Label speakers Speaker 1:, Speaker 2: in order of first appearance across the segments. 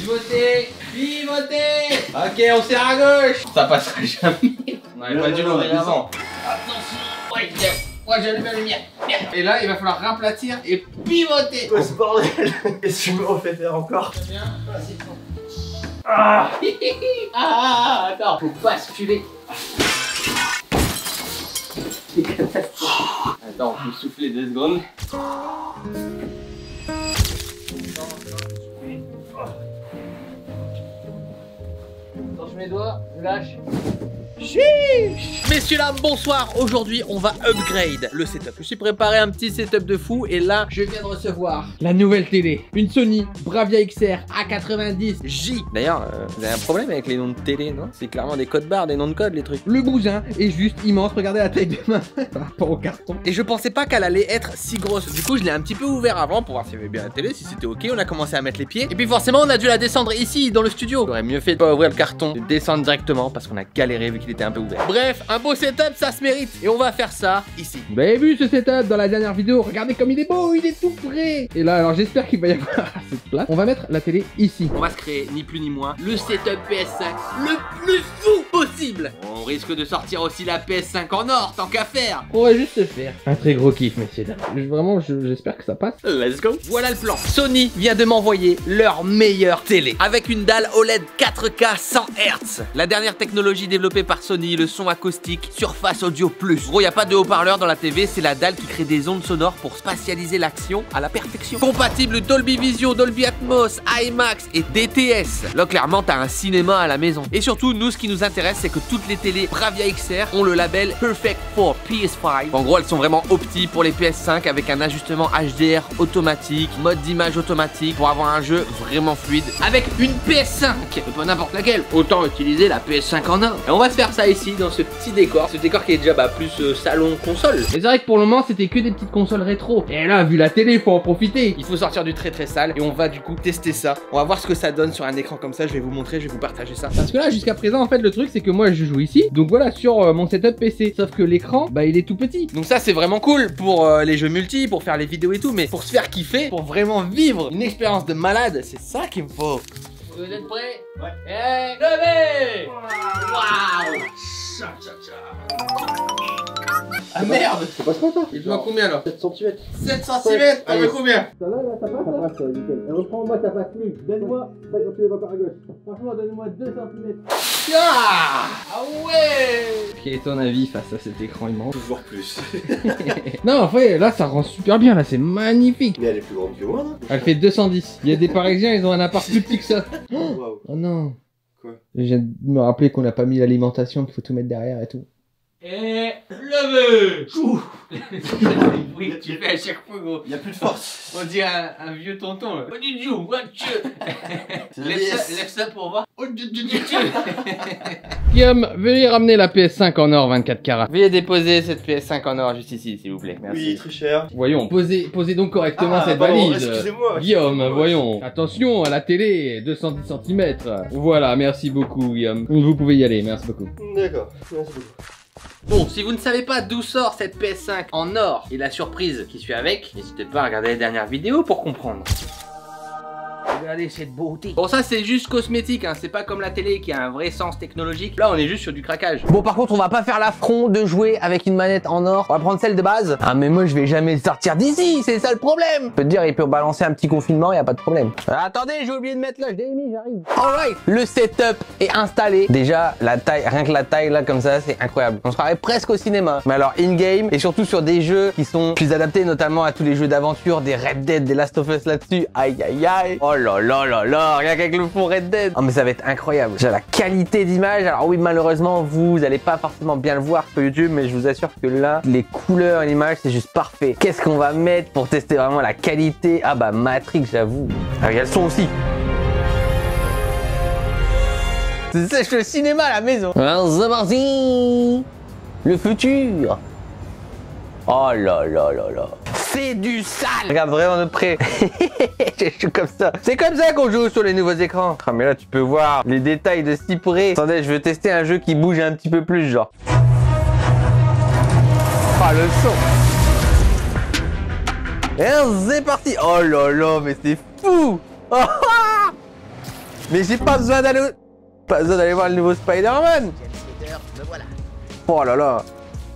Speaker 1: Pivotez. Pivotez. Ok, on serre à gauche. Ça passera jamais. On n'aurait pas dû l'ouvrir avant. Attention. Ouais, bien. Moi j'allume la lumière. Bien. Et là il va falloir raplatir et pivoter.
Speaker 2: Quoi ce bordel? Qu'est-ce que tu me refais faire encore?
Speaker 1: Bien. Ah. Ah, attends, faut basculer. Attends, on peut souffler 2 secondes. Attention mes doigts, je lâche.
Speaker 3: Messieurs dames, bonsoir. Aujourd'hui on va upgrade le setup. Je me suis préparé un petit setup de fou. Et là je viens de recevoir la nouvelle télé, une Sony Bravia XR A90J. D'ailleurs vous avez un problème avec les noms de télé, non? C'est clairement des codes barres, des noms de code, les trucs. Le bousin est juste immense, regardez la taille de ma main par rapport au carton. Et je pensais pas qu'elle allait être si grosse. Du coup je l'ai un petit peu ouvert avant pour voir s'il y avait bien la télé, si c'était ok. On a commencé à mettre les pieds. Et puis forcément on a dû la descendre ici dans le studio. J'aurais mieux fait de pas ouvrir le carton, de descendre directement parce qu'on a galéré vu qu'il était un peu ouvert. Bref, un beau setup, ça se mérite. Et on va faire ça ici. Vous avez vu ce setup dans la dernière vidéo? Regardez comme il est beau, il est tout prêt. Et là, alors j'espère qu'il va y avoir cette place. On va mettre la télé ici. On va se créer ni plus ni moins le setup PS5 le plus fou possible. On risque de sortir aussi la PS5 en or, tant qu'à faire. On va juste se faire un très gros kiff, messieurs dames. Vraiment, j'espère que ça passe. Let's go. Voilà le plan. Sony vient de m'envoyer leur meilleure télé avec une dalle OLED 4K 100 Hz. La dernière technologie développée par Sony, le son acoustique Surface Audio Plus. Gros, il n'y a pas de haut-parleur dans la TV, c'est la dalle qui crée des ondes sonores pour spatialiser l'action à la perfection. Compatible Dolby Vision, Dolby Atmos, IMAX et DTS. Là, clairement, t'as un cinéma à la maison. Et surtout, nous, ce qui nous intéresse, c'est que toutes les télés Bravia XR ont le label Perfect for PS5. En gros, elles sont vraiment opti pour les PS5 avec un ajustement HDR automatique, mode d'image automatique pour avoir un jeu vraiment fluide avec une PS5. Mais pas n'importe laquelle, autant utiliser la PS5 en or. Et on va se faire ça ici dans ce petit décor, ce décor qui est déjà plus salon console. Et c'est vrai que pour le moment c'était que des petites consoles rétro. Et là vu la télé faut en profiter. Il faut sortir du très sale et on va du coup tester ça. On va voir ce que ça donne sur un écran comme ça. Je vais vous montrer, je vais vous partager ça. Parce que là jusqu'à présent en fait le truc c'est que moi je joue ici. Donc voilà sur mon setup PC. Sauf que l'écran bah il est tout petit. Donc ça c'est vraiment cool pour les jeux multi, pour faire les vidéos et tout. Mais pour se faire kiffer, pour vraiment vivre une expérience de malade, c'est ça qu'il me faut. Vous êtes prêts? Ouais. Et levez! Waouh! Ah merde!
Speaker 2: Ça passe pas toi?
Speaker 3: Il doit combien là?
Speaker 2: 7 cm.
Speaker 3: 7 cm? Ah mais combien?
Speaker 2: Ça va là, ça passe? Ça passe, nickel. Et reprends-moi, ça passe plus. Donne-moi 20 cm encore à gauche. Franchement, donne-moi 2 cm.
Speaker 3: Ah ouais! Quel est ton avis face à cet écran immense?
Speaker 2: Toujours plus.
Speaker 3: Non, en fait, là ça rend super bien, là c'est magnifique.
Speaker 2: Mais elle est plus grande que moi, non?
Speaker 3: Elle fait 210. Il y a des Parisiens, ils ont un appart plus petit que ça.
Speaker 2: Wow.
Speaker 3: Oh non.
Speaker 2: Quoi?
Speaker 3: Je viens de me rappeler qu'on n'a pas mis l'alimentation, qu'il faut tout mettre derrière et tout. Et levez! C'est le bruit que tu fais à chaque fois, gros.
Speaker 2: Il y a plus de force.
Speaker 3: On dirait un vieux tonton. What did you watch? Lève ça pour voir. Guillaume, veuillez ramener la PS5 en or 24 carats. Veuillez déposer cette PS5 en or juste ici, s'il vous plaît. Merci.
Speaker 2: Oui, très cher.
Speaker 3: Voyons, posez donc correctement cette
Speaker 2: pardon,
Speaker 3: valise.
Speaker 2: excusez-moi.
Speaker 3: Guillaume, voyons. Attention à la télé, 210 cm. Voilà, merci beaucoup, Guillaume. Vous pouvez y aller, merci beaucoup.
Speaker 2: D'accord, merci beaucoup.
Speaker 3: Bon, si vous ne savez pas d'où sort cette PS5 en or et la surprise qui suit avec, n'hésitez pas à regarder les dernières vidéos pour comprendre. Regardez cette beauté. Bon, ça c'est juste cosmétique, hein. C'est pas comme la télé qui a un vrai sens technologique. Là on est juste sur du craquage.
Speaker 4: Bon, par contre on va pas faire l'affront de jouer avec une manette en or. On va prendre celle de base. Ah mais moi je vais jamais sortir d'ici, c'est ça le problème. Je peux te dire, il peut balancer un petit confinement, y a pas de problème. Attendez, j'ai oublié de mettre là, je l'ai mis, j'arrive. Alright, le setup est installé. Déjà la taille, rien que la taille là comme ça, c'est incroyable. On se croirait presque au cinéma. Mais alors in-game et surtout sur des jeux qui sont plus adaptés notamment à tous les jeux d'aventure, des Red Dead, des Last of Us là-dessus. Aïe aïe aïe. Oh là là là là, rien qu'avec le fond Red Dead. Oh mais ça va être incroyable. J'ai la qualité d'image. Alors oui, malheureusement, vous allez pas forcément bien le voir sur YouTube, mais je vous assure que là, les couleurs et l'image, c'est juste parfait. Qu'est-ce qu'on va mettre pour tester vraiment la qualité? Ah bah Matrix, j'avoue. Ah, il y a le son aussi. C'est ça, je fais le cinéma à la maison. Alors c'est parti. Le futur. Oh là là là là. C'est du sale. Regarde vraiment de près. Je suis comme ça. C'est comme ça qu'on joue sur les nouveaux écrans. Ah mais là tu peux voir les détails de si près. Attendez, je veux tester un jeu qui bouge un petit peu plus genre. Ah le son. Et c'est parti. Oh là là, mais c'est fou. Mais j'ai pas besoin d'aller... Pas besoin d'aller voir le nouveau Spider-Man. Oh là là.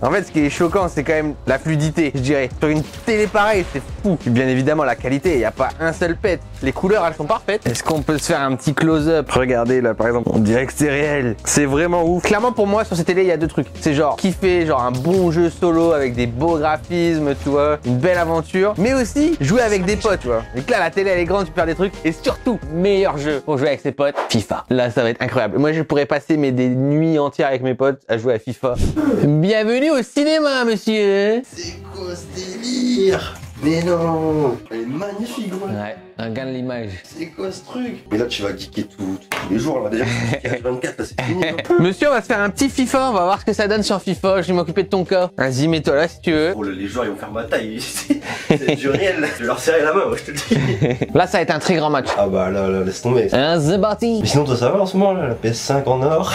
Speaker 4: En fait, ce qui est choquant, c'est quand même la fluidité, je dirais. Sur une télé pareille, c'est fou. Et bien évidemment, la qualité, il n'y a pas un seul pet. Les couleurs, elles sont parfaites. Est-ce qu'on peut se faire un petit close-up? Regardez là, par exemple, on dirait que c'est réel. C'est vraiment ouf. Clairement, pour moi, sur cette télé, il y a deux trucs. C'est genre kiffer, genre un bon jeu solo avec des beaux graphismes, tu vois, une belle aventure. Mais aussi jouer avec des potes, tu vois. Et que là, la télé, elle est grande, tu peux faire des trucs. Et surtout, meilleur jeu pour jouer avec ses potes, FIFA. Là, ça va être incroyable. Moi, je pourrais passer des nuits entières avec mes potes à jouer à FIFA. Bienvenue au cinéma, monsieur.
Speaker 5: C'est quoi ce délire? Mais non, elle est magnifique, gros.
Speaker 4: Ouais, regarde l'image.
Speaker 5: C'est quoi ce truc? Mais là, tu vas geeker tous les jours, là. Déjà, 24, là, c'est fini. Hein.
Speaker 4: Monsieur, on va se faire un petit FIFA, on va voir ce que ça donne sur FIFA. Je vais m'occuper de ton cas. Vas-y, mets-toi là si tu veux.
Speaker 5: Oh, là, les joueurs, ils vont faire ma taille. C'est du réel. Je vais leur serrer la main, moi, je te le dis.
Speaker 4: Là, ça va être un très grand match.
Speaker 5: Ah bah là, laisse tomber.
Speaker 4: Hein, c'est parti.
Speaker 5: Mais sinon, toi, ça va en ce moment, là, la PS5 en or.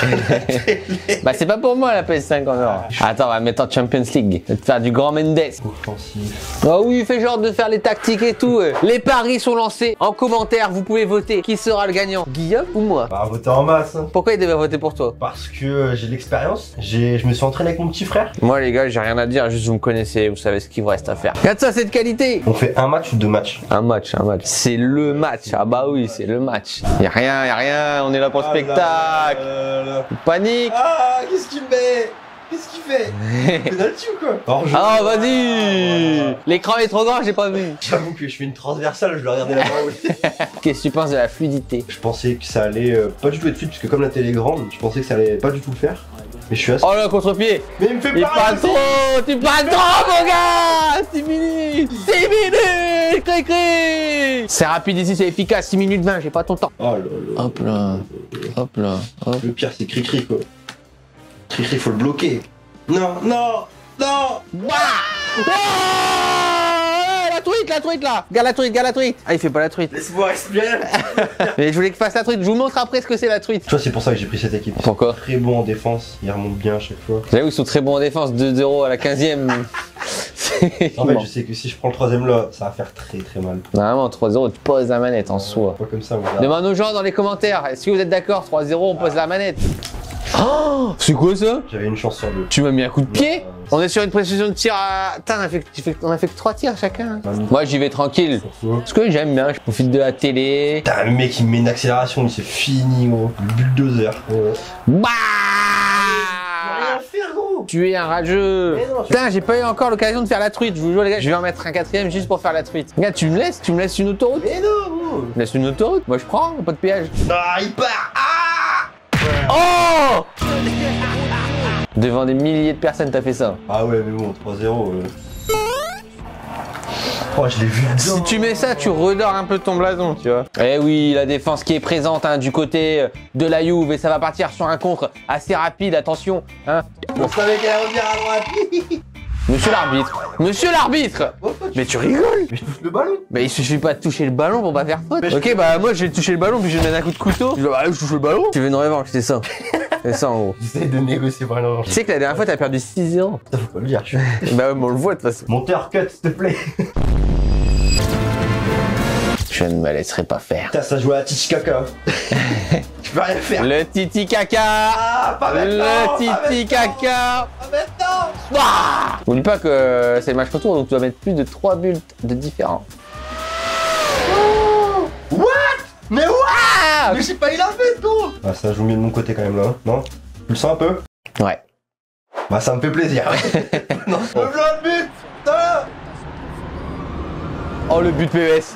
Speaker 4: Bah, c'est pas pour moi la PS5 en or. Attends, on va mettre en Champions League. Je vais te faire du grand Mendes.
Speaker 5: Offensif.
Speaker 4: Oh oui, fais genre de faire les tactiques et tout. Les paris sont lancés. En commentaire, vous pouvez voter. Qui sera le gagnant? Guillaume ou moi?
Speaker 5: Bah, voter en masse. Hein.
Speaker 4: Pourquoi il devait voter pour toi?
Speaker 5: Parce que j'ai de l'expérience. Je me suis entraîné avec mon petit frère.
Speaker 4: Moi, les gars, j'ai rien à dire. Juste vous me connaissez. Vous savez ce qu'il vous reste à faire. Regarde ça, c'est de qualité.
Speaker 5: On fait un match ou deux matchs?
Speaker 4: Un match. C'est le match. Ah bah oui, c'est le match. Y'a rien. On est là pour le spectacle. Panique.
Speaker 5: Ah, qu'est-ce qu'il met? Qu'est-ce qu'il fait? Penalty ou quoi?
Speaker 4: Ah, vas-y. L'écran est trop grand, j'ai pas vu.
Speaker 5: J'avoue que je fais une transversale, je dois regarder la main.
Speaker 4: Qu'est-ce que tu penses de la fluidité?
Speaker 5: Je pensais que ça allait pas du tout être fluide, parce que comme la télé est grande, je pensais que ça allait pas du tout le faire. Mais je suis assez...
Speaker 4: Oh là, contre-pied.
Speaker 5: Mais il me fait
Speaker 4: Il
Speaker 5: pas
Speaker 4: parle trop. Tu parles trop, mon gars. 6 minutes. 6 minutes. Cri-cri. C'est rapide ici, c'est efficace. 6 minutes 20, j'ai pas ton temps.
Speaker 5: Oh là là.
Speaker 4: Hop là. Hop là. Hop.
Speaker 5: Le pire, c'est Cricri, quoi. Cricri, faut le bloquer. Non.
Speaker 4: Ouah. Oh, la truite là. Regarde la truite. Ah, il fait pas la truite.
Speaker 5: Laisse-moi respirer.
Speaker 4: Mais je voulais que fasse la truite. Je vous montre après ce que c'est la truite.
Speaker 5: Tu vois, c'est pour ça que j'ai pris cette équipe.
Speaker 4: Pourquoi?
Speaker 5: Très bon en défense, ils remontent bien à chaque fois.
Speaker 4: J'avoue, ils sont très bons en défense. 2-0 à la 15e.
Speaker 5: En fait, je sais que si je prends le troisième là, ça va faire très mal.
Speaker 4: Normalement, 3-0, tu poses la manette en soi.
Speaker 5: Pas comme ça, mon gars.
Speaker 4: Demande aux gens dans les commentaires. Est-ce que vous êtes d'accord? 3-0, on pose la manette. Oh, c'est quoi ça?
Speaker 5: J'avais une chance sur deux.
Speaker 4: Tu m'as mis un coup de pied? On est sur une précision de tir à... Putain, on a fait que 3 tirs chacun. Moi, j'y vais tranquille. Parce que j'aime bien, je profite de la télé.
Speaker 5: Putain, le mec, il me met une accélération, il s'est fini, gros. Bulldozer.
Speaker 4: Bah!
Speaker 5: Rien faire, gros.
Speaker 4: Tu es un rageux.
Speaker 5: Mais non,
Speaker 4: Putain, j'ai pas eu encore l'occasion de faire la truite. Je vous jure, les gars, je vais en mettre un 4ème juste pour faire la truite. Regarde, tu me laisses une autoroute?
Speaker 5: Mais non, gros.
Speaker 4: Tu me laisses une autoroute? Moi, je prends, pas de péage.
Speaker 5: Ah, il part. Ah.
Speaker 4: Oh! Devant des milliers de personnes, t'as fait ça.
Speaker 5: Ah ouais, mais bon, 3-0. Oh, je l'ai vu dedans.
Speaker 4: Si tu mets ça, tu redors un peu ton blason, tu vois. Eh oui, la défense qui est présente hein, du côté de la Juve et ça va partir sur un contre assez rapide, attention. Hein.
Speaker 5: On savait qu'elle allait revenir à droite.
Speaker 4: Monsieur l'arbitre. Mais tu rigoles.
Speaker 5: Mais je touche le ballon.
Speaker 4: Mais il suffit pas de toucher le ballon pour pas faire faute. Ok, bah moi je vais toucher le ballon puis je vais mettre un coup de couteau. Je touche le ballon. Tu veux une revanche, c'est ça. C'est ça en gros.
Speaker 5: J'essaie de négocier pour une revanche.
Speaker 4: Tu sais que la dernière fois t'as perdu 6-0.
Speaker 5: Ça faut pas le dire.
Speaker 4: Bah ouais, mais on le voit de toute façon.
Speaker 5: Monteur cut, s'il te plaît.
Speaker 4: Je ne me laisserai pas faire.
Speaker 5: Putain, ça joue à la Titi Kaka. Je peux rien faire.
Speaker 4: Le titi caca.
Speaker 5: Ah, pas maintenant.
Speaker 4: Le titi caca.
Speaker 5: Pas maintenant.
Speaker 4: Ouah. N'oublie pas que c'est le match retour donc tu dois mettre plus de 3 buts de différents.
Speaker 5: Oh. What? Mais what?
Speaker 4: Ah.
Speaker 5: Mais j'ai pas eu la fête, gros. Ah, ça joue mieux de mon côté quand même là, non? Tu le sens un peu?
Speaker 4: Ouais.
Speaker 5: Bah, ça me fait plaisir. Non. Le blanc de but. Putain.
Speaker 4: Oh le but PES.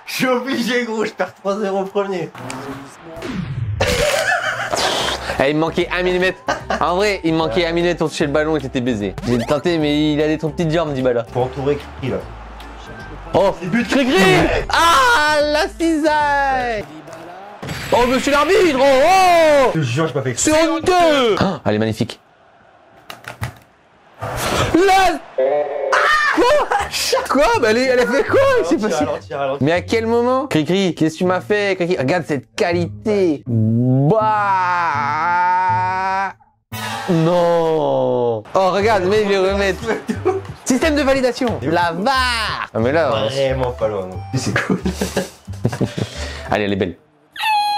Speaker 5: Je suis obligé, gros, je perds 3-0 au premier.
Speaker 4: Eh, il me manquait 1 mm. En vrai, il me manquait 1 mm pour toucher le ballon et j'étais baisé. J'ai tenté, mais il a des trop petites jambes, Dybala.
Speaker 5: Faut entourer Cricri là.
Speaker 4: Oh,
Speaker 5: Les buts
Speaker 4: Cricri. Ah, la cisaille. Oh, monsieur l'arbitre. Oh,
Speaker 5: Je te jure, j'ai pas fait exprès.
Speaker 4: c'est honteux. Ah, elle est magnifique. Là. Quoi? Bah elle a fait quoi? C'est possible.
Speaker 5: Ralentis.
Speaker 4: Mais à quel moment? Cricri, qu'est-ce que tu m'as fait? Cricri, regarde cette qualité. Bah. Non. Oh, regarde, mais je vais remettre. Système de validation. La VAR. Ah, mais là.
Speaker 5: Vraiment pas loin. Non. C'est cool.
Speaker 4: Allez, elle est belle.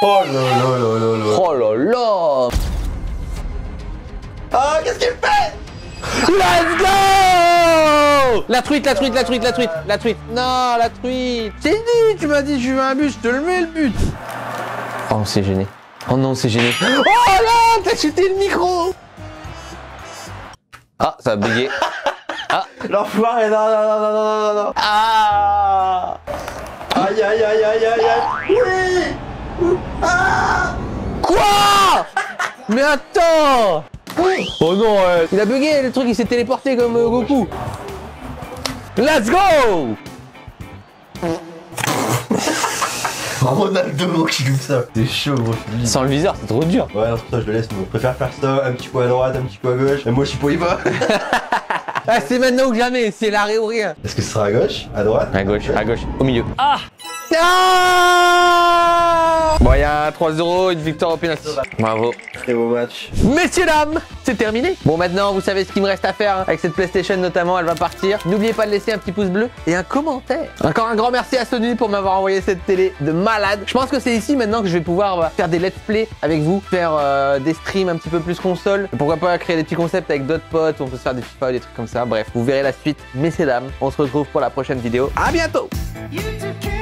Speaker 5: Oh là là là là là.
Speaker 4: Oh là là.
Speaker 5: Ah, qu'est-ce qu'il fait?
Speaker 4: Let's go! La truite, la truite, la truite, la truite, la truite. Non, la truite. C'est dit, tu m'as dit je veux un but, je te le mets le but. Oh, on s'est gêné. Oh non, on s'est gêné. Oh là, t'as chuté le micro. Ah, ça a bugué.
Speaker 5: L'enfoiré, non, non, non, non, non, non, non.
Speaker 4: Ah.
Speaker 5: Aïe, aïe, aïe, aïe, aïe, aïe. Oui. Ah.
Speaker 4: Quoi? Mais attends. Oh non, il a bugué, le truc, il s'est téléporté comme Goku. Let's go.
Speaker 5: Ronaldo qui joue ça. C'est chaud, gros.
Speaker 4: Sans le viseur, c'est trop dur.
Speaker 5: Ouais, non, c'est pour ça que je le laisse. Je préfère faire ça, un petit coup à droite, un petit coup à gauche. Et moi, je suis pour y va.
Speaker 4: Ah, c'est maintenant ou jamais, c'est l'arrêt ou rien.
Speaker 5: Est-ce que ce sera à gauche, à droite?
Speaker 4: À gauche, au milieu. Ah. Bon, il y a un 3-0, une victoire au penalty. Bravo.
Speaker 5: Très beau match.
Speaker 4: Messieurs, dames, c'est terminé. Bon, maintenant, vous savez ce qu'il me reste à faire avec cette PlayStation notamment, elle va partir. N'oubliez pas de laisser un petit pouce bleu et un commentaire. Encore un grand merci à Sony pour m'avoir envoyé cette télé de malade. Je pense que c'est ici maintenant que je vais pouvoir faire des let's play avec vous, faire des streams un petit peu plus console. Et pourquoi pas créer des petits concepts avec d'autres potes où on peut se faire des FIFA ou des trucs comme ça. Bref, vous verrez la suite. Messieurs, dames, on se retrouve pour la prochaine vidéo. À bientôt.
Speaker 6: You took care